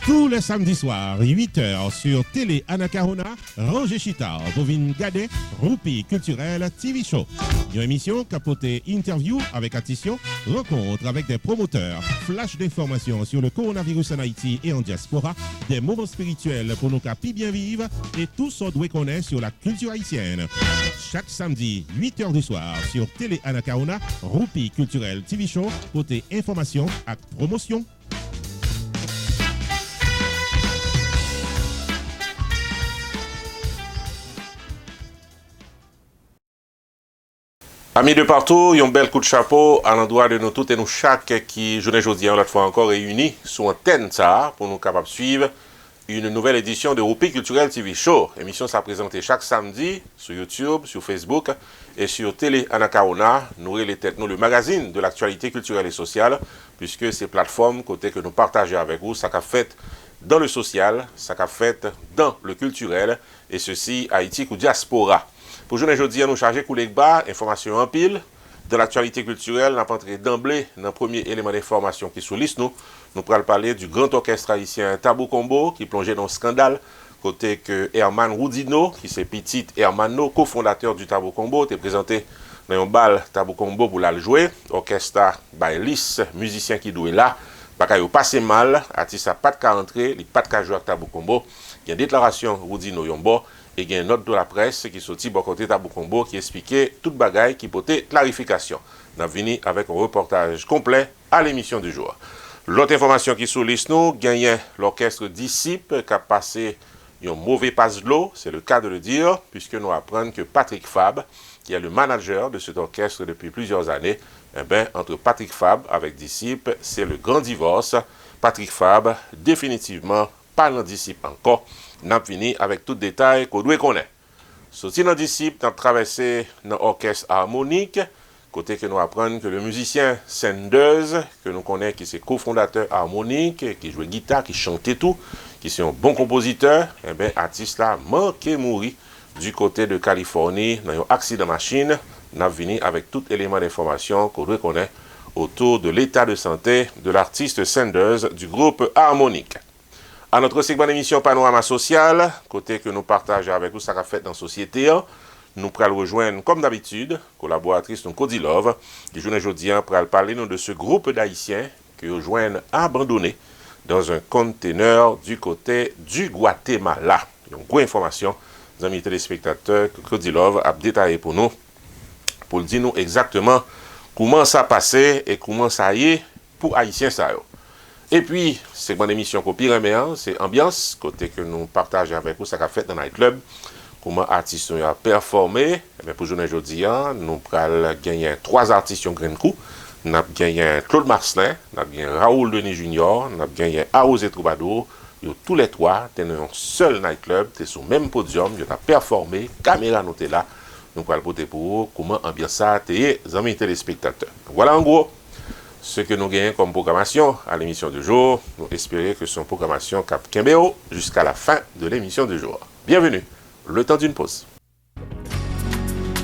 Tous les samedis soirs, 8h sur Télé Anacarona, Roger Chita, Bovine Gade, Roupi Culturel TV Show. Une émission capotée interview avec attention, rencontre avec des promoteurs, flash d'informations sur le coronavirus en Haïti et en diaspora, des moments spirituels pour nos capis bien vivre et tout ce qu'on connaît sur la culture haïtienne. Chaque samedi, 8h du soir sur Télé Anacarona, Roupi Culturel TV Show, côté information et promotion. Amis de partout, un bel coup de chapeau à l'endroit de nous toutes et nous chaque qui, journée aujourd'hui, l'autre fois encore réunis sur antenne ça pour nous capables de suivre une nouvelle édition de Roupi Culturel TV Show. Émission ça présentée chaque samedi sur YouTube, sur Facebook et sur Télé Anacarona. Nous le magazine de l'actualité culturelle et sociale, puisque ces plateformes côté que nous partageons avec vous, ça qu'a fait dans le social, ça qu'a fait dans le culturel et ceci Haïti ou diaspora. Pour aujourd'hui, nous charger couler bas, information en pile. De l'actualité culturelle, nous avons entré d'emblée dans le premier élément d'information qui est sur liste. Nous pourrons parler du grand orchestre haïtien Tabou Combo qui plongeait dans le scandale. Côté que Herman Roudino, qui c'est petit Hermano, cofondateur du Tabou Combo, était présenté dans un bal Tabou Combo pour la jouer. Orchestre Bailis, musicien qui doit là. Baka yo passé mal, artiste a pas de cas entrer, il pas de cas jouer avec Tabou Combo. Il y a une déclaration Roudino Yombo. Et il y a une note de la presse qui sortit bon côté Tabou Combo qui expliquait toute bagaille qui portait clarification. Nous avons venu avec un reportage complet à l'émission du jour. L'autre information qui sous liste nous, gagne l'orchestre Disciple qui a passé un mauvais passe de l'eau, c'est le cas de le dire, puisque nous apprenons que Patrick Fab, qui est le manager de cet orchestre depuis plusieurs années, entre Patrick Fab avec Disciple, c'est le grand divorce. Patrick Fab, définitivement, pas dans Disciple encore. Nous avons fini avec tout détail qu'on doit connaître. Sorti dans Disciple, nous avons traversé dans l'orchestre harmonique, côté que nous apprenons que le musicien Sanders, que nous connaissons, qui est cofondateur harmonique, qui joue guitare, qui chante tout, qui est un bon compositeur, artiste là manqué mourir du côté de Californie dans un accident de machine. Nous avons fini avec tout élément d'information qu'on doit connaître autour de l'état de santé de l'artiste Sanders du groupe harmonique. À notre segment d'émission Panorama Social, côté que nous partageons avec vous, ça qu'a fait dans la société, nous pourrons rejoindre, comme d'habitude, collaboratrice de Codilove, qui aujourd'hui pourra parler de ce groupe d'Haïtiens qui rejoignent abandonnés dans un conteneur du côté du Guatemala. Donc, grosse information, les amis téléspectateurs, que Codilove a détaillé pour nous, pour dire nous exactement comment ça passait et comment ça y est pour Haïtiens ça. Et puis, c'est une émission pour pire c'est ambiance, côté que nous partageons avec vous, ça qu'a fait dans le nightclub, comment artistes ont performé. Et pour journée aujourd'hui, nous allons gagner 3 artistes qui ont grand coup. Nous avons gagné Claude Marcelin, nous avons gagné Raoul Denis Junior, nous avons gagné Arosé Troubadour. Tous les 3, dans un seul nightclub, c'est sur le même podium, ils ont performé, caméra notée là. Nous allons voter pour vous, comment ambiance ça, les amis téléspectateurs. Voilà en gros ce que nous gagnons comme programmation à l'émission du jour. Nous espérons que son programmation cap Kembeo jusqu'à la fin de l'émission du jour. Bienvenue, le temps d'une pause.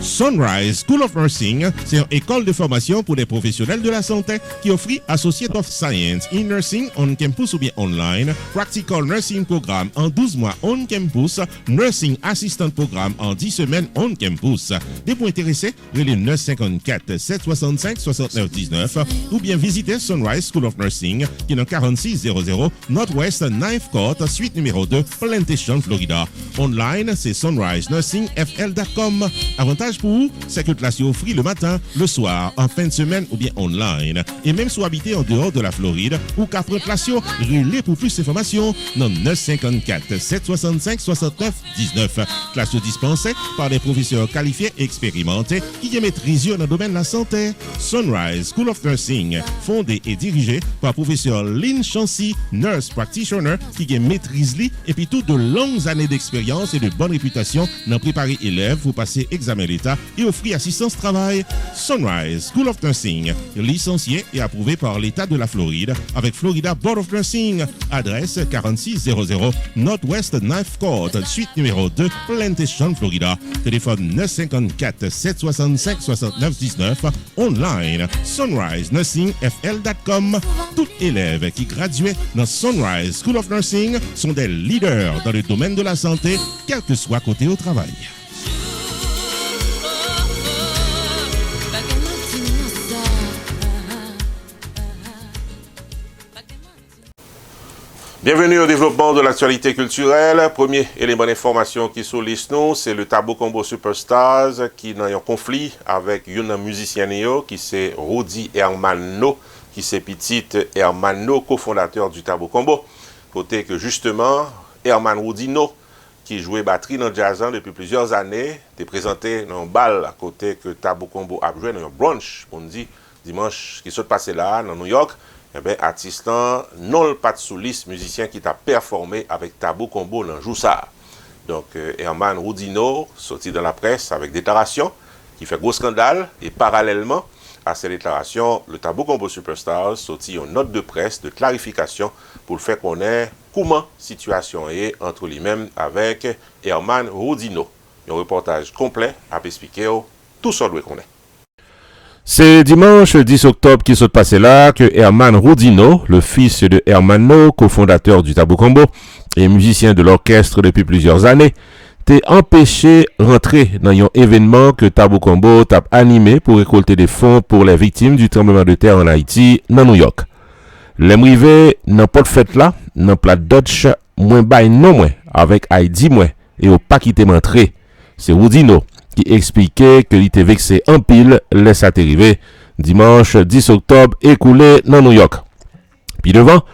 Sunrise School of Nursing, c'est une école de formation pour les professionnels de la santé qui offre Associate of Science in Nursing on campus ou bien online, Practical Nursing Programme en 12 mois on campus, Nursing Assistant Programme en 10 semaines on campus. Des points intéressés, relais 954 765 69 19 ou bien visitez Sunrise School of Nursing qui est dans 4600 Northwest 9th Court, suite numéro 2, Plantation, Florida. Online, c'est sunrisenursingfl.com. Avantage pour vous, c'est que classe est offerte le matin, le soir, en fin de semaine ou bien online. Et même si vous habitez en dehors de la Floride ou qu'après classe, relais pour plus d'informations dans 954 765 69 19. Classe dispensée par des professeurs qualifiés et expérimentés qui maîtrisent dans le domaine de la santé. Sunrise School of Nursing, fondé et dirigé par professeur Lynn Chancy, nurse practitioner qui maîtrise et puis toutes de longues années d'expérience et de bonne réputation dans préparer élèves pour passer examen d'État l'État et offrit assistance travail. Sunrise School of Nursing, licencié et approuvé par l'État de la Floride avec Florida Board of Nursing. Adresse 4600 Northwest 9th Court, suite numéro 2, Plantation, Florida. Téléphone 954 765 69 19. Online sunrisenursingfl.com. Tout élève qui graduait dans Sunrise School of Nursing sont des leaders dans le domaine de la santé, quel que soit côté au travail. Bienvenue au développement de l'actualité culturelle. Premier élément d'information qui sur liste nous, c'est le Tabo Combo Superstars qui est en conflit avec un musicien qui c'est Rudy Hermano, qui c'est petite Hermano, cofondateur du Tabo Combo. Côté que justement, Herman Rudino, qui jouait batterie dans le jazzan depuis plusieurs années, était présenté dans un bal à côté que Tabo Combo a joué dans un brunch, on dit, dimanche, qui s'est passé là, dans New York. Eh bien, artiste non pas de sous-liste, musicien qui t'a performé avec Tabo Combo dans Joussa. Donc, Herman Rudino sorti dans la presse avec déclaration qui fait gros scandale et parallèlement à ces déclarations, le Tabo Combo Superstars sorti une note de presse de clarification pour le faire connaître comment la situation est entre lui-même avec Herman Rudino. Un reportage complet à expliquer tout ça doit connaître. C'est dimanche 10 octobre qui s'est passé là que Herman Rudino, le fils de Hermano, cofondateur du Tabo Combo et musicien de l'orchestre depuis plusieurs années, t'est empêché rentrer dans un événement que Tabo Combo t'a animé pour récolter des fonds pour les victimes du tremblement de terre en Haïti, dans New York. Les m'rivé dans pas de fête là, dans plat Dutch, moins bail non moins, avec Haïti moins, et au pas quitté m'entrer. C'est Rudino qui expliquait que il était vexé en pile, laisse arriver dimanche 10 octobre écoulé dans New York. Puis devant,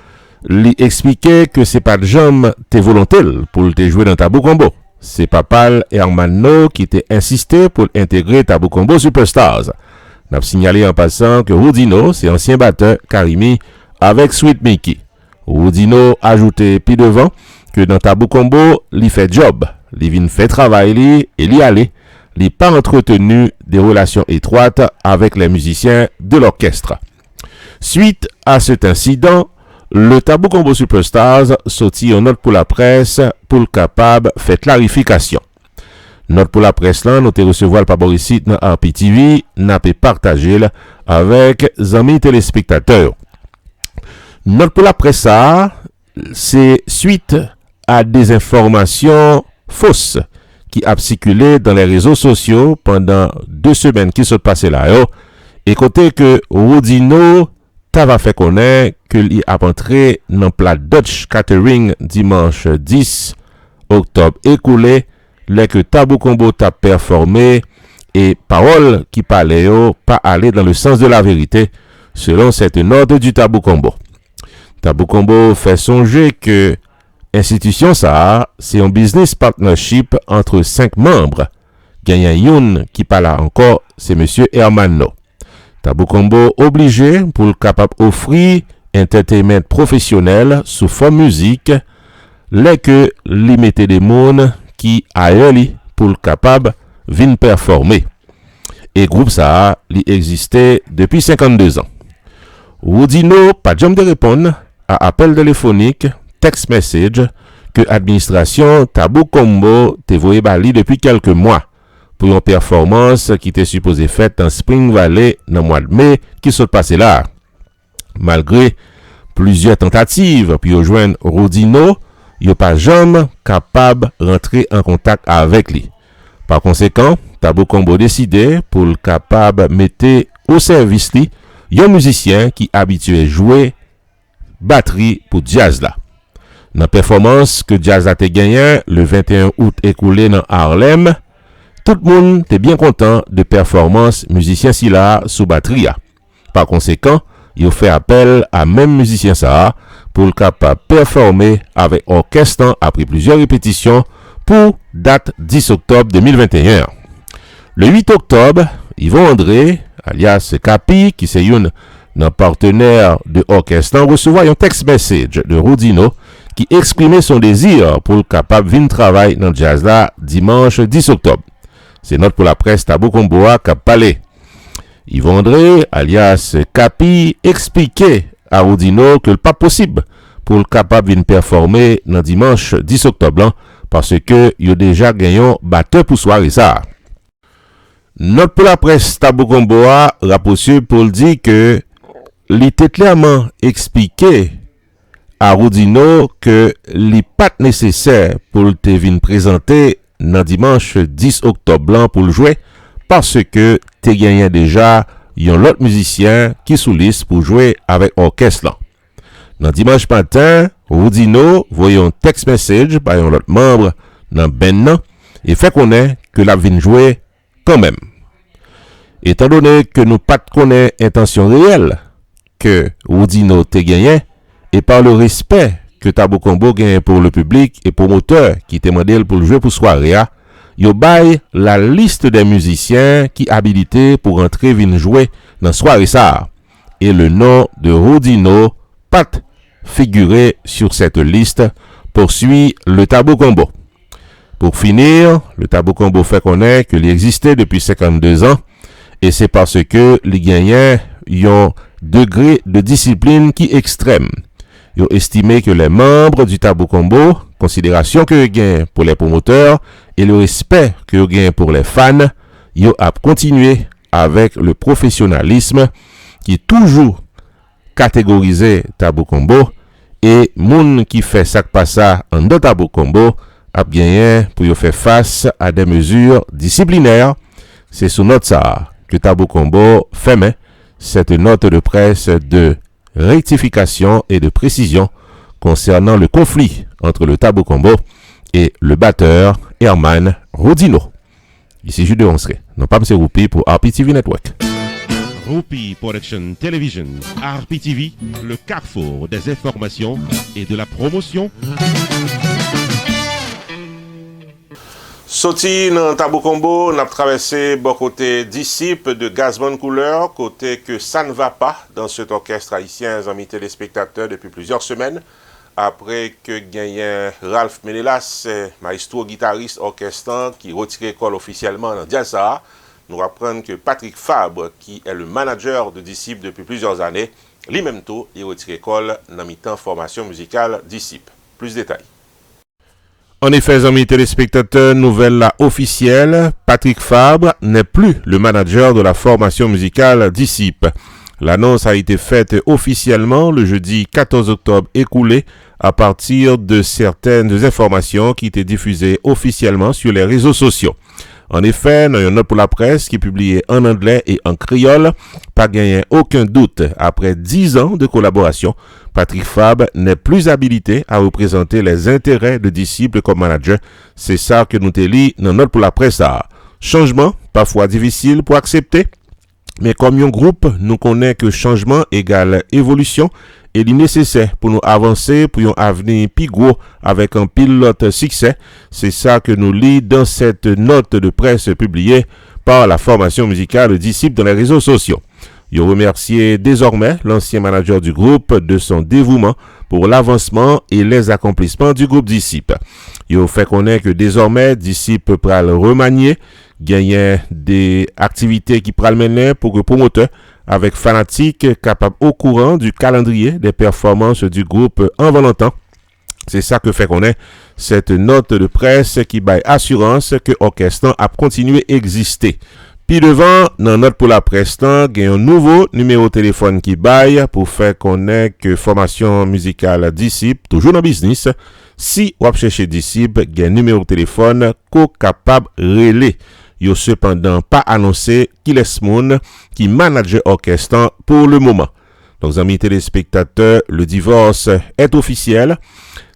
il expliquait que c'est pas de jambe tes volontés pour te jouer dans Tabo Combo. C'est papa Hermano qui était insisté pour intégrer Tabo Combo Superstars. N'a signalé en passant que Rudino, c'est ancien batteur Karimi avec Sweet Mickey. Rudino ajouté puis devant que dans Tabo Combo, il fait job, il vient fait travail et il y allait. Il n'a pas entretenu des relations étroites avec les musiciens de l'orchestre. Suite à cet incident, le Tabo Combo Superstars sortit une note pour la presse pour le capable faire clarification. Note pour la presse là, nous te recevoir le paboricite dans RPTV, n'a pas partagé avec les amis téléspectateurs. Note pour la presse ça, c'est suite à des informations fausses qui a circulé dans les réseaux sociaux pendant 2 semaines qui sont passées là. Et côté que Rudino t'ava fait connaître qu'il a entré dans plat Dutch Catering dimanche 10 octobre écoulé, là que Tabo Combo t'a performé et parole qui parlait pas aller dans le sens de la vérité selon cette note du Tabo Combo. Tabo Combo fait songer que institution ça, c'est un business partnership entre 5 membres. Gagnant youn qui parle encore, c'est monsieur Hermano. Tabo Combo obligé pour le capable offrir entertainment professionnel sous forme musique, les que li mette des moun qui ailleurs li pour le capable vin performer. Et groupe ça, li existait depuis 52 ans. Rudino pas jamais de répondre à appel téléphonique, text message que administration Tabo Combo te voyé bali depuis quelques mois pour une performance qui était supposée faite dans Spring Valley dans le mois de mai qui s'est passé là. Malgré plusieurs tentatives pour rejoindre Rudino, il n'est pas jamais capable de rentrer en contact avec lui. Par conséquent, Tabo Combo décidé pour le capable mettre au service lui un musicien qui habitué jouer batterie pour jazz là. Dans la performance que Jazz a gagné le 21 août écoulé dans Harlem, tout le monde était bien content de performance musicien si là sous batterie. Par conséquent, il a fait appel à même musicien ça pour le capable performer avec orchestre après plusieurs répétitions pour date 10 octobre 2021. Le 8 octobre, Yvon André, alias Capi, qui c'est un partenaire de orchestre, recevoir un text message de Rudino qui exprimait son désir pour le capable de travailler dans le jazz là dimanche 10 octobre. C'est notre pour la presse Tabou Comboa qui a parlé. Yvon André, alias Capi, expliquait à Rodino que le pas possible pour le capable de performer dans dimanche 10 octobre parce que il a déjà gagné batteur pour soirée ça. Notre pour la presse Tabou Comboa rapproché pour le dire que il était clairement expliqué à Rodino que les pas nécessaires pour le te présenter dans dimanche 10 octobre pour le jouer parce que te gagné déjà yon l'autre musicien qui sous liste pour jouer avec orchestre là. Dans dimanche matin, Rodino voyons text message par un autre membre dans ben et fait connaître que la vinn jouer quand même. Étant donné que nous pas connaît intention réelle que Rodino te gagné et par le respect que Tabou Combo gagne pour le public et promoteur qui te demandé pour jouer pour soirée, yo bay la liste des musiciens qui habilités pour entrer vinn jouer dans soirée ça. Et le nom de Rodino pas figuré sur cette liste, poursuit le Tabou Combo. Pour finir, le Tabou Combo fait connaître qu'il existait depuis 52 ans et c'est parce que les gagnants ont degré de discipline qui extrême. Ils ont estimé que les membres du Tabou Combo, considération que gagnent pour les promoteurs et le respect que gagnent pour les fans, ils ont continué avec le professionnalisme qui toujours catégorisé Tabou Combo et moun qui fait ça pas ça en de Tabou Combo a gagné pour y faire face à des mesures disciplinaires. C'est sous note ça que Tabou Combo fait mais cette note de presse de rectification et de précision concernant le conflit entre le Tabou Combo et le batteur Herman Rodino. Ici Jude Onsre, non pas M. Roupi pour RPTV Network. Roupi Production Television, RPTV, le carrefour des informations et de la promotion. Sorti dans Tabou Combo, on a traversé bon côté disciple de Gazman Couleur, côté que ça ne va pas dans cet orchestre haïtien, amis téléspectateurs, depuis plusieurs semaines. Après que gagnant Ralph Menelas, maestro guitariste orchestral, qui retire l'école officiellement dans Dialsa, nous apprendre que Patrick Fabre, qui est le manager de disciple depuis plusieurs années, lui-même tout, il retire l'école dans mi-temps formation musicale disciple. Plus de détails. En effet, amis téléspectateurs, nouvelle là officielle, Patrick Fabre n'est plus le manager de la formation musicale Disciple. L'annonce a été faite officiellement le jeudi 14 octobre écoulé à partir de certaines informations qui étaient diffusées officiellement sur les réseaux sociaux. En effet, dans une note pour la presse qui est publiée en anglais et en créole, pas gagné aucun doute, après 10 ans de collaboration, Patrick Fabre n'est plus habilité à représenter les intérêts de disciples comme manager. C'est ça que nous te lit dans note pour la presse. Changement, parfois difficile pour accepter, mais comme un groupe, nous connaissons que changement égale évolution et il est nécessaire pour nous avancer pour un avenir plus gros avec un pilote succès. C'est ça que nous lit dans cette note de presse publiée par la formation musicale Disciple dans les réseaux sociaux. Il remercie désormais l'ancien manager du groupe de son dévouement pour l'avancement et les accomplissements du groupe Disciple. Il fait connaître que désormais Disciple pral remanier, gagner des activités qui pral mener pour le promoteur avec fanatique capable au courant du calendrier des performances du groupe en Valentin. C'est ça que fait connaître cette note de presse qui baille assurance que l'orchestre a continué à exister. Puis devant, dans note pour la presse, il y a un nouveau numéro de téléphone qui baille pour faire connaître que formation musicale Disciple, toujours dans business. Si vous cherchez Disciple, il y a un numéro de téléphone qu'on capable relais. Yo cependant pas annoncé qui laisse moun qui manage orchestre pour le moment. Donc amis téléspectateurs, le divorce est officiel.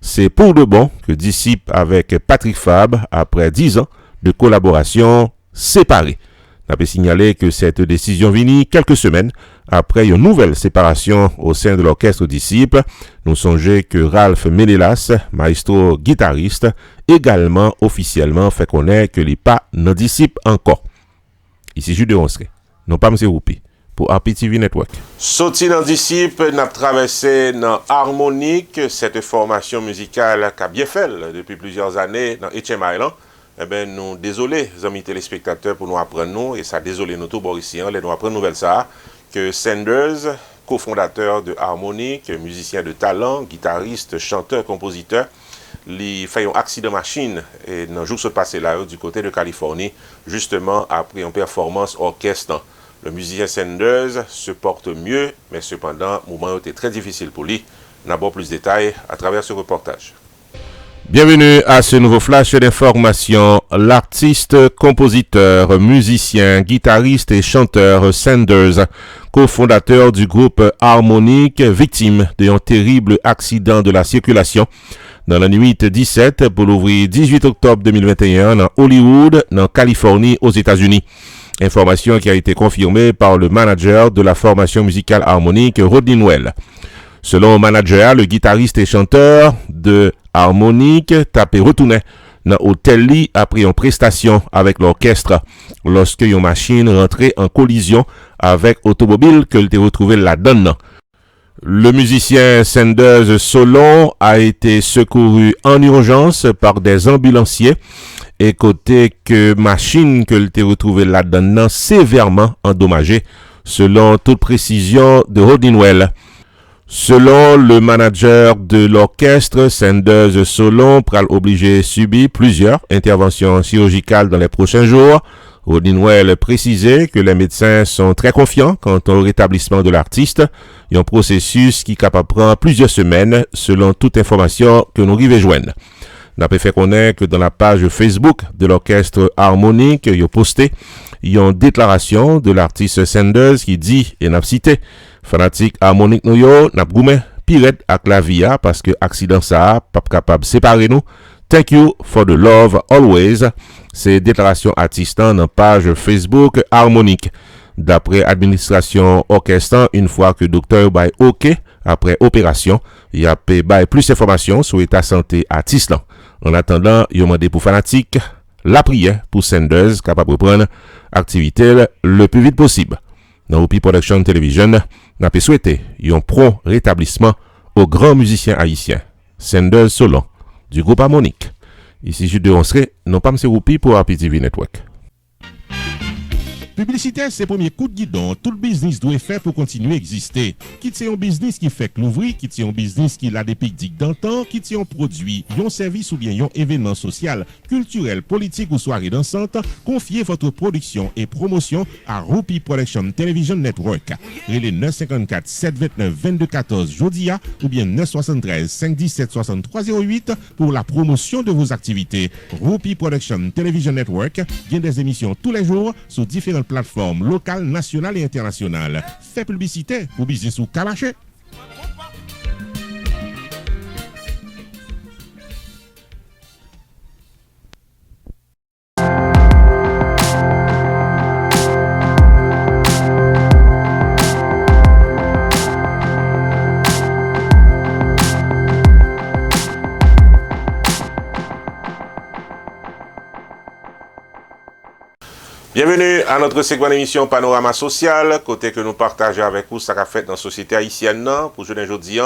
C'est pour de bon que Disciple avec Patrick Fabre après 10 ans de collaboration séparés. On peut signaler que cette décision vient quelques semaines après une nouvelle séparation au sein de l'orchestre Disciple. Nous songeons que Ralph Menelas, maestro guitariste, également officiellement fait connaître que les pas non Disciple encore. Ici Jude Onsre, non pas M. Roupi, pour RPTV Network. Sorti dans Disciple, n'a traversé dans Harmonique, cette formation musicale qu'a bien fait depuis plusieurs années dans HM Island. eh ben, nous désolés, amis téléspectateurs, pour nous apprendre nous, et ça désolé nous tout, Borisiens, les nous apprendre nouvelle ça, que Sanders, cofondateur de Harmonic, musicien de talent, guitariste, chanteur, compositeur, il fait un accident machine et dans le jour qui se passé là du côté de Californie, justement après une performance orchestre. Le musicien Sanders se porte mieux, mais cependant, le moment était très difficile pour lui. On a plus de détails à travers ce reportage. Bienvenue à ce nouveau flash d'information. L'artiste, compositeur, musicien, guitariste et chanteur Sanders, cofondateur du groupe Harmonic, victime d'un terrible accident de la circulation dans la nuit 17 pour l'ouvrir 18 octobre 2021 dans Hollywood, dans Californie, aux États-Unis. Information qui a été confirmée par le manager de la formation musicale Harmonic, Rodney Nwell. Selon le manager, le guitariste et chanteur de Harmonic tapé retourné dans l'hôtel Lee après une prestation avec l'orchestre lorsque une machine rentrait en collision avec automobile que l'était retrouvé là-dedans. Le musicien Sanders Solon a été secouru en urgence par des ambulanciers et côté que machine que l'était retrouvé là-dedans sévèrement endommagée selon toute précision de Rodney Nwell. Selon le manager de l'orchestre, Sanders Solon pral obligé subir plusieurs interventions chirurgicales dans les prochains jours. Rodney Nwell précisait que les médecins sont très confiants quant au rétablissement de l'artiste, un processus qui capable prendre plusieurs semaines selon toute information que nous arrivons joindre. N'a pas fait connaître que dans la page Facebook de l'orchestre Harmonic, il a posté une déclaration de l'artiste Sanders qui dit, et n'a cité, fanatique Harmonic nous yo, n'a goumé pirate ak la via parce que accident ça pas capable séparer nous. Thank you for the love always. C'est déclaration artistan dans page Facebook Harmonic. D'après administration orchestre, une fois que docteur bail OK après opération, il y a bail plus d'informations sur l'état santé artiste. En attendant, il y a demandé pour fanatique la prière pour Sanders capable de prendre activité le plus vite possible. Dans Rupi Production Television, n'a pas souhaité un prompt rétablissement au grand musicien haïtien Sanders Solon du groupe Harmonic. Ici Jude de Onsré, non pas M. Rupi pour RPTV Network. Publicité, c'est le premier coup de guidon. Tout le business doit faire pour continuer à exister. Quitte c'est un business qui fait que l'ouvrir, quitte c'est un business qui a des pics dans le temps, quitte c'est un produit, un service ou bien un événement social, culturel, politique ou soirée dansante, confiez votre production et promotion à Rupi Production Television Network. Relais 954 729 2214 Jodia ou bien 973 517 6308 pour la promotion de vos activités. Rupi Production Television Network vient des émissions tous les jours sur différentes plateformes locales, nationales et internationales. Fait publicité pour business ou calaché. Bienvenue à notre segment d'émission Panorama Social, côté que nous partageons avec vous ce qu'a fait dans la société haïtienne. Pour aujourd'hui,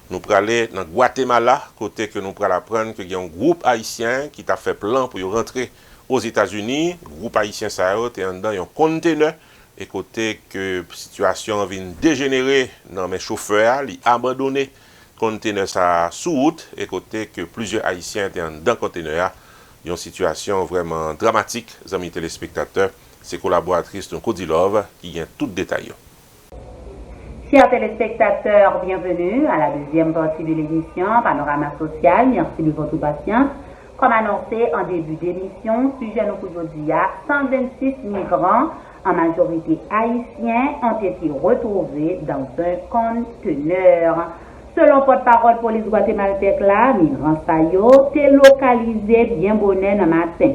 nous allons aller dans Guatemala, côté que nous allons apprendre qu'il y a un groupe haïtien qui a fait plan pour rentrer aux États-Unis. Le groupe haïtien, ça est dans un conteneur. Et côté que la situation vient dégénérer dans mes chauffeurs, ils ont abandonné le conteneur sous route. Et côté que plusieurs haïtiens étaient dans le conteneur. Il y a une situation vraiment dramatique, les amis téléspectateurs. C'est collaboratrice de Cody Love qui vient tout détail. Chers téléspectateurs, bienvenue à la deuxième partie de l'émission Panorama Social. Merci de votre patience. Comme annoncé en début d'émission, sujet nous aujourd'hui à 126 migrants, en majorité haïtiens, ont été retrouvés dans un conteneur. Selon porte-parole police guatémaltèque là, migrants sayo t'es localisé bien bonnet dans matin.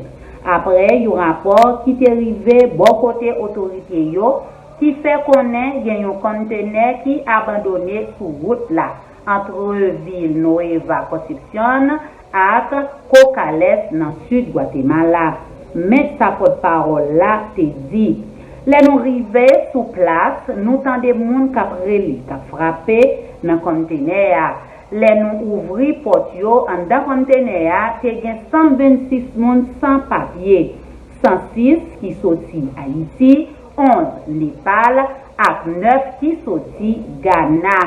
Après, il y a un rapport qui est arrivé bon côté autorité yo qui fait connaître qu'il y a un conteneur qui est abandonné sur route là entre ville Nueva Concepción et Cocales dans sud Guatemala. Mais sa porte-parole là te dit les nous arrivés sur place, nous tendez moun k'ap reli, k'ap frappé dans conteneur. Les nous ouvri porte yo en dans conteneur te gen 126 monde sans papier, 106 qui sorti Haïti, 11 Népal ak 9 qui sorti Ghana.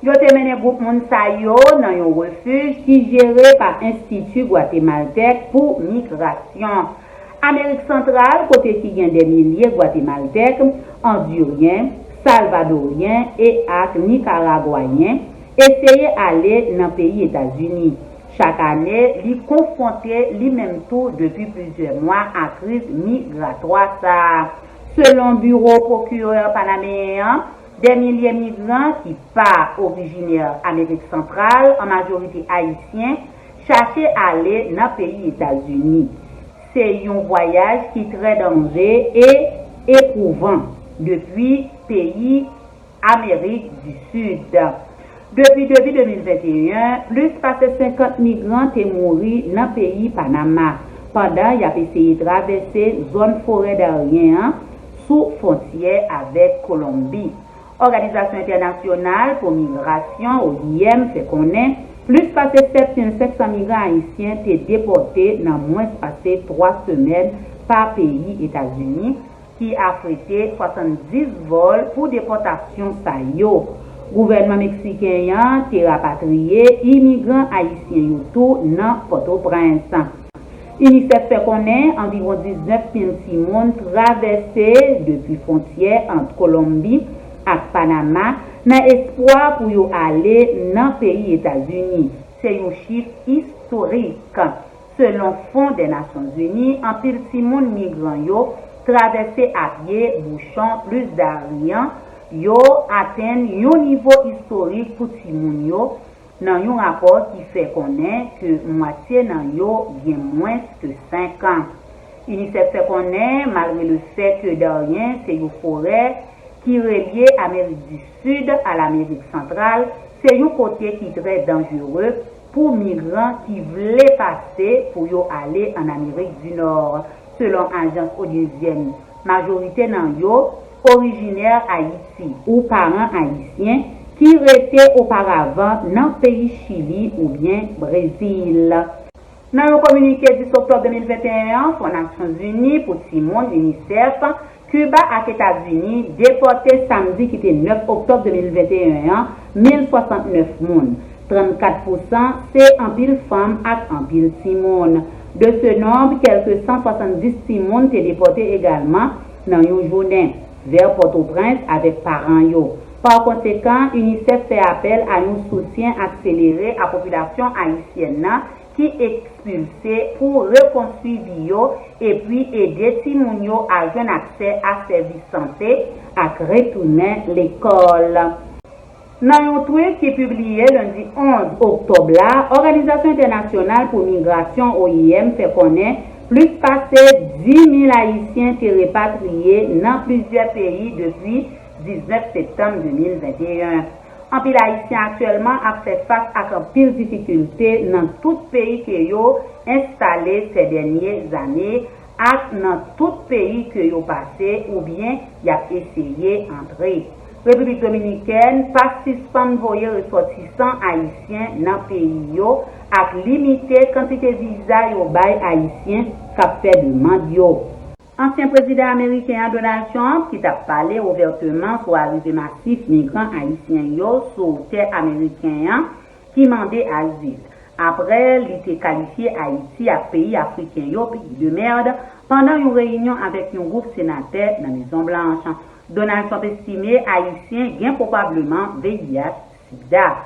Yo te mené groupe moun sa yo dans un refuge qui géré par Institut Guatémaltèque pour Migration. Amérique centrale, côté qui gen des milliers Guatémaltèques, Honduriens, Salvadoriens et ak Nicaraguayens essayer aller dans pays États-Unis. Chaque année, li confronté lui-même tout depuis plusieurs mois à crise migratoire ça. Selon le bureau procureur panaméen, des milliers de migrants qui pas originaires Amérique centrale, en majorité haïtiens, cherchaient à aller dans le pays États-Unis. C'est un voyage qui est très dangereux et éprouvant depuis pays Amérique du Sud. Depuis 2021, plus de 50 migrants sont morts dans le pays Panama pendant qu'ils ont essayé de traverser la zone forêt d'Arien sous frontière avec Colombie. Organisation internationale pour migration, OIM, fait connaître plus de 7500 migrants haïtiens étaient déportés dans moins de 3 semaines par pays États-Unis qui a affrété 70 vols pour déportation ça yo. Gouvernement mexicain a rapatrié immigrants haïtiens tout dans Port-au-Prince. UNICEF fait connaître environ 19 000 personnes traversées depuis frontière entre Colombie et Panama dans espoir pour y aller dans le pays États-Unis. C'est un chiffre historique. Selon le Fonds des Nations Unies, en pile de migrants yo traversé à pied, bouchon plus d'Arien, yo atteignent un niveau historique pour Timoun yo dans un rapport qui fait connaître que moitié dans yo bien moins que 5 ans. UNICEF fait connaître malgré le fait que Darien c'est une forêt qui relie l'Amérique du Sud à l'Amérique centrale, c'est un côté qui est très dangereux pour migrants qui voulaient passer pour aller en Amérique du Nord. Selon l'agence onusienne, majorité dans yo originaire Haïti ou parents haïtiens qui étaient auparavant dans le pays Chili ou bien Brésil. Dans le communiqué du 10 octobre 2021, pour les Nations Unies pour Timon, UNICEF, Cuba et États-Unis déporté samedi qui était 9 octobre 2021 1069 personnes. 34% c'est en pile femmes et en pile Timon. De ce nombre, quelques 170 Timon étaient déportés également dans une journée vers Port-au-Prince avec parents yo. Par conséquent, UNICEF fait appel à un soutien accéléré à la population haïtienne qui est expulsée pour reconstruire bio et puis aider Timoun yo à avoir accès à services santé et retourner l'école. Dans un tweet qui est publié lundi 11 octobre, l'Organisation internationale pour migration OIM fait connaître plus passé 10 000 Haïtiens qui sont répatriés dans plusieurs pays depuis 19 septembre 2021. En pile Haïtien actuellement a fait face à une pile difficulté dans tout pays qui ont installé ces dernières années et dans tout pays qui ont passé ou bien y a essayé d'entrer. République dominicaine pas suspend voyer ressortissants haïtiens dans le pays yo et limiter quantité de visa yo bay haïtiens qu'a fait demande yo. Ancien président américain Donald Trump qui a parlé ouvertement sur l'arrivée massive migrants haïtiens yo sur terre américain qui demandait asile. Après, il était qualifié Haïti à pays africain yo pays de merde pendant une réunion avec un groupe sénateur dans la Maison Blanche. Donald Trump estimé haïtien bien probablement VIH/SIDA.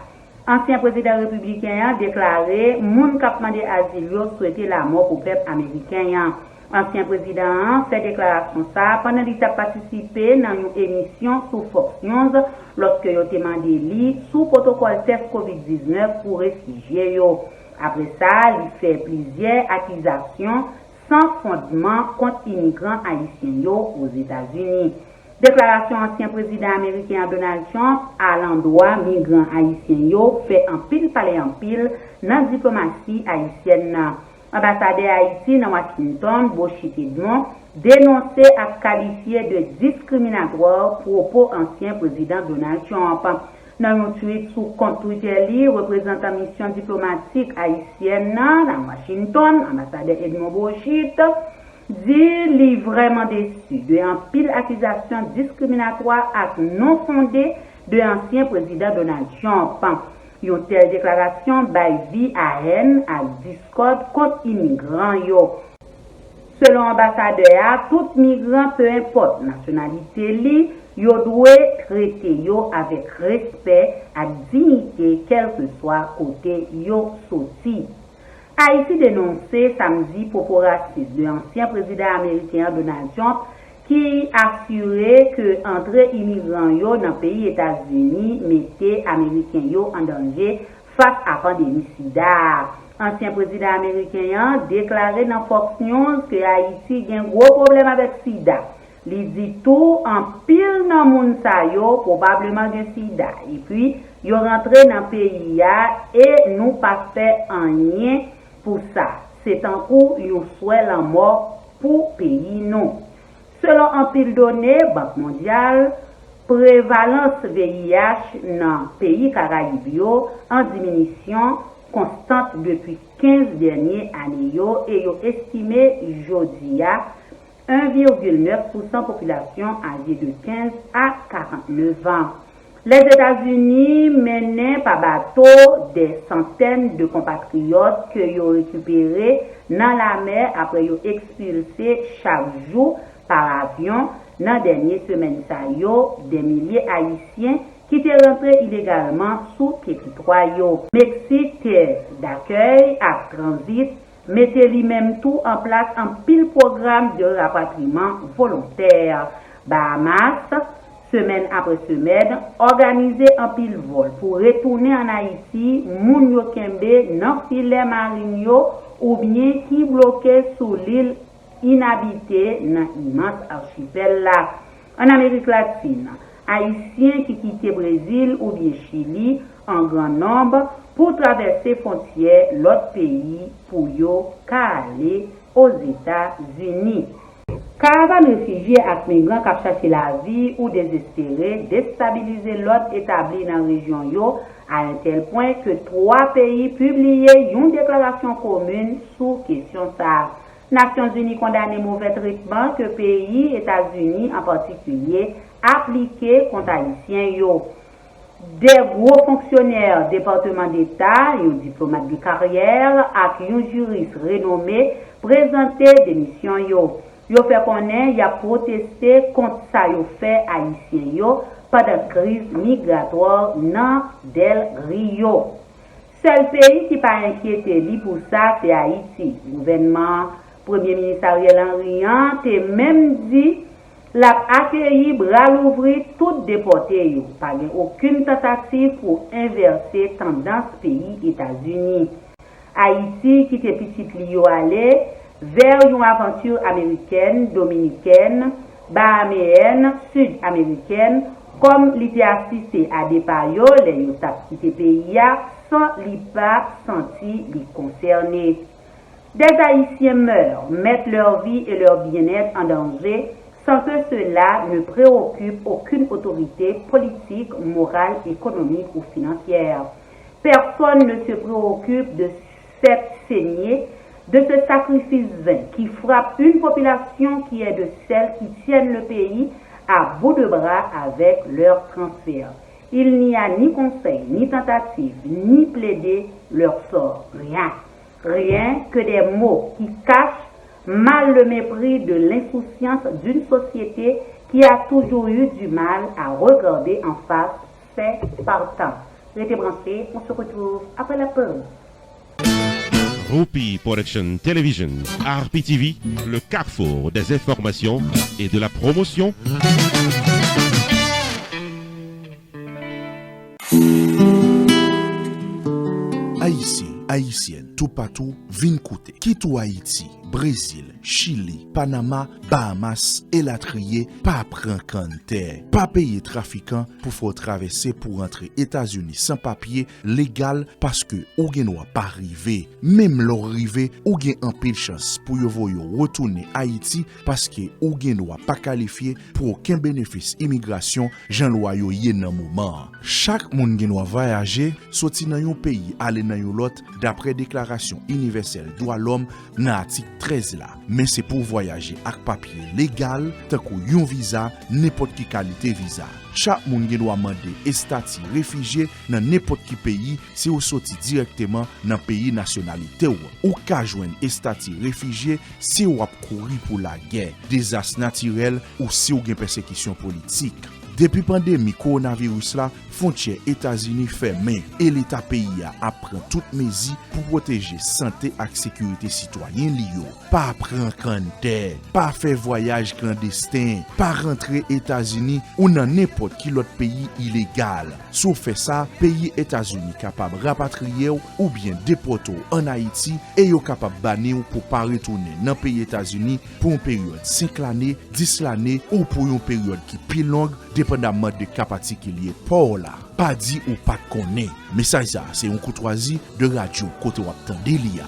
Ancien président républicain a déclaré moun k'ap mande asile yo souhaiter la mort au peuple américain. Ancien président fait déclaration ça pendant qu'il a participé dans une émission sur Fox News lorsque il a demandé lui sous protocole test COVID-19 pour réfugiés yo. Après ça, il fait plusieurs accusations sans fondement contre immigrants haïtiens yo aux États-Unis. Déclaration ancien président américain Donald Trump à l'endroit migrants haïtiens yo fait en pile parler en pile dans la diplomatie haïtienne. Ambassadeur Haïti dans Washington, Bochit Edmond, dénoncé et qualifié de discriminatoire propos ancien président Donald Trump. Dans un tweet sous compte Twitter, représentant mission diplomatique haïtienne dans Washington, ambassadeur Edmond Brochit, dit li vraiment déçu de un pile accusation discriminatoire et non fondée de l'ancien président Donald Trump. Une telle déclaration baille vie à haine, à discorde contre immigrants yo. Selon l'ambassadeur, tout migrant, peu importe nationalité li, yo doit traiter yo avec respect et dignité, quel que soit côté yo sorti. Haïti dénoncé samedi propos racistes de l'ancien président américain Donald Trump qui assurait que entrée immigrants yo dans le pays États-Unis mettait américains yo en danger face à la pandémie sida. Ancien président américain déclaré dans Fox News que Haïti a un gros problème avec sida. Il dit tout en pile dans moun sa yo probablement de sida. Et puis, yo rentré dans le pays et nous pas fait rien pour ça. C'est un coup yo souhait la mort pour pays non. Selon un pile donné, Banque mondiale, prévalence VIH dans le pays Caraïbes en diminution constante depuis 15 dernières années et yo estimé jodi à 1,9% population âgée de 15 à 49 ans. Les États-Unis menaient par bateau des centaines de compatriotes que yo récupérés dans la mer après yo expulsé chaque jour par avion dans les dernières semaines des milliers haïtiens qui étaient rentrés illégalement sous territoire yo. Mexique d'accueil à transit mettez lui-même tout en place un pile programme de rapatriement volontaire. Bahamas, semaine après semaine, organisé un pile vol pour retourner en Haïti, moun yo kembe nan filet marine yo ou bien qui bloqué sous l'île inhabitée dans immense archipel là. En Amérique latine, Haïtiens qui quittent Brésil ou bien Chili en grand nombre pour traverser frontières l'autre pays pour yo aller aux États-Unis. Caravane réfugiés et migrants qui cherchent la vie ou désespérés déstabiliser l'autre établi dans la région yo à un tel point que 3 pays publié une déclaration commune sur question ça. Nations Unies condamné mauvais traitement que pays États-Unis en particulier appliqué contre Haïtiens yo. Des gros fonctionnaires département d'État, un diplomate de carrière et un juriste renommé présenté des missions yo. Yo fait connaître, y a protesté contre ça yo fait haïtien yo pendant crise migratoire dans Del Rio. Seul pays qui pas inquiété li pour ça c'est Haïti. Le gouvernement Premier ministre Ariel Henry a même dit l'a accueilli bras l'ouvrir tout déporté yo. Pas aucune tentative pour inverser tendance pays États-Unis. Haïti qui était petit li yo aller vers une aventure américaine, dominicaine, bahaméenne, sud-américaine, comme l'était assisté à des payos, les yo tap quitté pays sans li pas senti li concerné. Des Haïtiens meurent, mettent leur vie et leur bien-être en danger sans que cela ne préoccupe aucune autorité politique, morale, économique ou financière. Personne ne se préoccupe de cette saignée, de ce sacrifice vain qui frappe une population qui est de celles qui tiennent le pays à bout de bras avec leur transfert. Il n'y a ni conseil, ni tentative, ni plaider leur sort. Rien. Rien que des mots qui cachent mal le mépris de l'insouciance d'une société qui a toujours eu du mal à regarder en face ses partants. Restez branchés, on se retrouve après la pause. Rupi Production Television, RPTV, le carrefour des informations et de la promotion. Haïtien, haïtienne, tout partout, vin koute. Qui tout Haïti, Brésil, Chili, Panama, Bahamas et la trier, pas prendre compte, pas payer trafiquant pour faire traverser pour rentrer États-Unis sans papier légal parce que ou gen doit pas arriver. Même leur arrivé, ou gen en pile chance pour yo voyo retourner Haïti parce que ou gen doit pas qualifié pour aucun bénéfice immigration, Jean loi yo yé nan moment. Chaque moun gen doit voyager, sorti dans yon pays, aller dans yon l'autre d'après déclaration universelle droit l'homme dans article 13 là. Mais c'est pour voyager avec papier légal, tant que yon visa, n'importe qui qualité visa. Chaque moun gen doit demander statut réfugié dans n'importe qui pays si ou sorti directement dans pays nationalité ou ka joindre statut réfugié si ou ap courir pour la guerre, désastre naturel ou si ou gen persécution politique. Depuis pandémie coronavirus là, frontière États-Unis fermée et l'État pays a pris toutes mesures pour protéger santé et sécurité citoyen liyo. Pas prendre compte, pas faire voyage clandestin, pas rentrer États-Unis ou dans n'importe quel autre pays illégal. Sauf fait ça, pays États-Unis capable rapatrier ou bien déporter en Haïti et yo capable banner pour pas retourner dans pays États-Unis pour une période 5 l'année, 10 l'année ou pour une période qui plus longue dépendamment de cas particulier pour là. Pas dit ou pas connaît. Message ça, c'est une courtoisie de radio côté wap tande liya.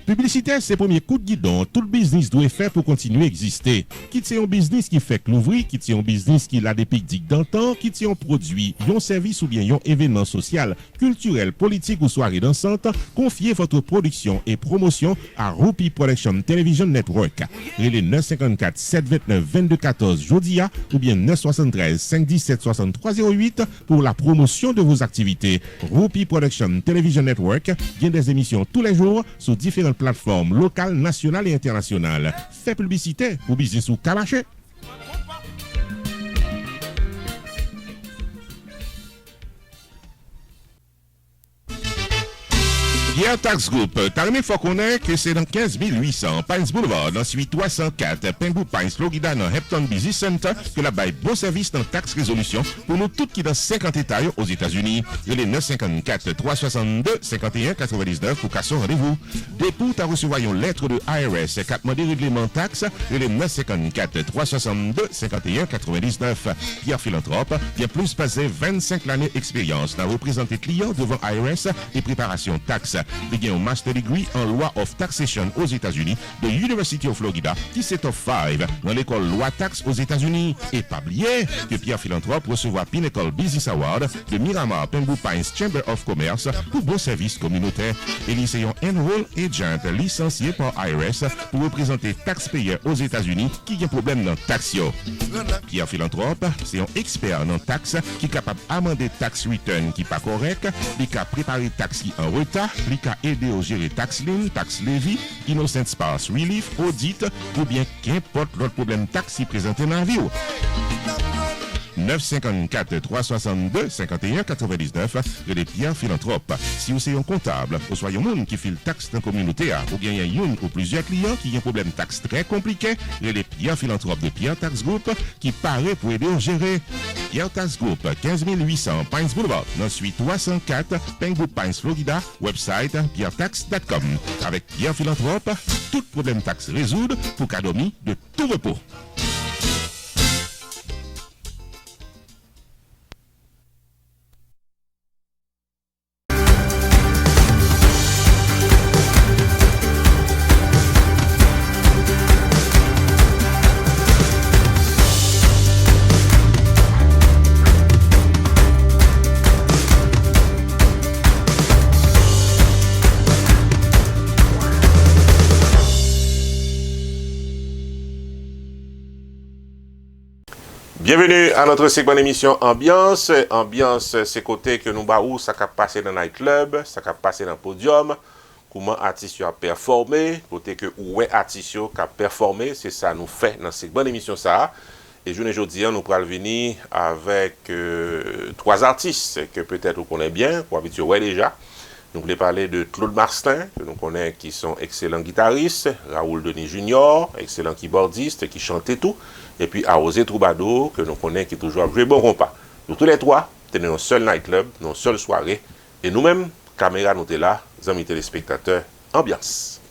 Publicité, c'est le premier coup de guidon. Tout le business doit faire pour continuer à exister. Quitte c'est un business qui fait que l'ouvrir, quitte c'est un business qui a des pics dans le temps, quitte c'est un produit, un service ou bien un événement social, culturel, politique ou soirée dansante, confiez votre production et promotion à Rupi Production Television Network. Relais 954 729 2214 Jodia ou bien 973 517 6308 pour la promotion de vos activités. Rupi Production Television Network vient des émissions tous les jours sur différentes plateformes locales, nationales et internationales. Fait publicité pour business ou Kamaché. Pierre Tax Group, Tarmé faut connaître que c'est dans 15 800 Pines Boulevard, dans suite 304, Pembou Pines, Florida, dans Hampton Business Center, que la bail bon service dans taxe résolution pour nous toutes qui dans 50 États aux États-Unis. Il est 954 362 51 99 pour casser rendez-vous. Dépôt à recevoir une lettre de IRS, 4 mois de règlement taxe, il est 954 362 51 99. Pierre Philanthrope, qui a plus passé 25 années d'expérience dans représenter clients devant IRS et préparation taxe. Il a un master degree en loi of taxation aux États-Unis de University of Florida qui c'est top 5 dans l'école loi taxe aux États-Unis. Et pas oublier que Pierre Philanthrope recevra Pinnacle Business Award de Miramar Pembou Pines Chamber of Commerce pour bon service communautaire. Et lycée Enroll Agent licencié par IRS pour représenter taxpayers aux États-Unis qui a problème dans taxio. Pierre Philanthrope, c'est un expert dans taxe qui est capable d'amender tax return qui pas correct, qui a préparé taxe qui en retard, qui a aidé au gérer tax lien, tax levy, innocent spouse relief, audit ou bien qu'importe l'autre problème taxe qui présenté dans la vie. 954 362 51 99 de les Pierre Philanthrope. Si vous êtes un comptable, ou soyez un monde qui file taxe dans la communauté, ou bien il y a une ou plusieurs clients qui ont un problème taxe très compliqué, et les Pierre Philanthrope de Pierre Tax Group qui paraît pour aider à gérer. Pierre Tax Group, 15 800 Pines Boulevard, dans suite 304, Pembou Pines, Florida, website pierretax.com. Avec Pierre Philanthrope, tout problème taxe résoudre pour cadeau de tout repos. Bienvenue à notre segment d'émission Ambiance. Ambiance, c'est côté que nous baou, ça a passé dans le nightclub, ça a passé dans le podium. Comment artiste a performé, côté que où est artiste a performé, c'est ça nous fait dans cette bonne émission ça. Et aujourd'hui, nous pourrons venir avec 3 artistes que peut-être vous connaissez bien, ou habitués ouais déjà. Nous voulons parler de Claude Martin, que nous connaissons qui sont excellents guitaristes, Raoul Denis Junior, excellent keyboardiste qui chante tout, et puis Aosé Troubadou, que nous connaissons qui toujours joué bon compas. Nous tous les 3, tenons un seul nightclub, une seule soirée. Et nous-mêmes, caméra nous t'es là, amis téléspectateurs, ambiance.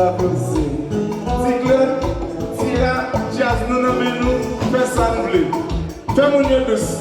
la cause. Tigre, tira, jazz, nous nommons nous, fais ça nous voulons. Fais mon yeux douce.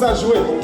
A jouer.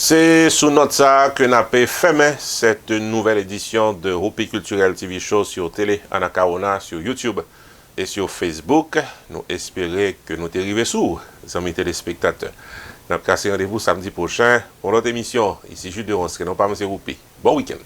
C'est sous notre ça que nous avons fait cette nouvelle édition de Roupi Culturel TV Show sur Télé Anacaona, sur YouTube et sur Facebook. Nous espérons que nous arrivons sous, amis téléspectateurs. Nous avons cassé rendez-vous samedi prochain pour notre émission. Ici Jules de Ronce, non pas M. Roupi. Bon week-end.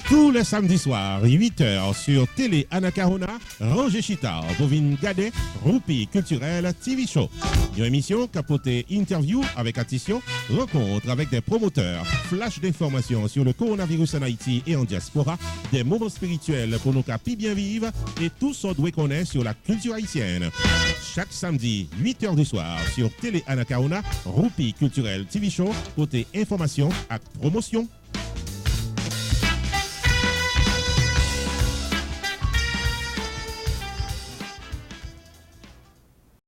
Tous les samedis soirs, 8h sur Télé Anacaona, Roger Chita pour venir regarder Roupi Culturel TV Show. Une émission capotée interview avec addition, rencontre avec des promoteurs, flash d'informations sur le coronavirus en Haïti et en diaspora, des moments spirituels pour nous capi bien vivre et tout ce qu'on connaît sur la culture haïtienne. Chaque samedi, 8h du soir sur Télé Anacaona, Roupi Culturel TV Show, côté information et promotion.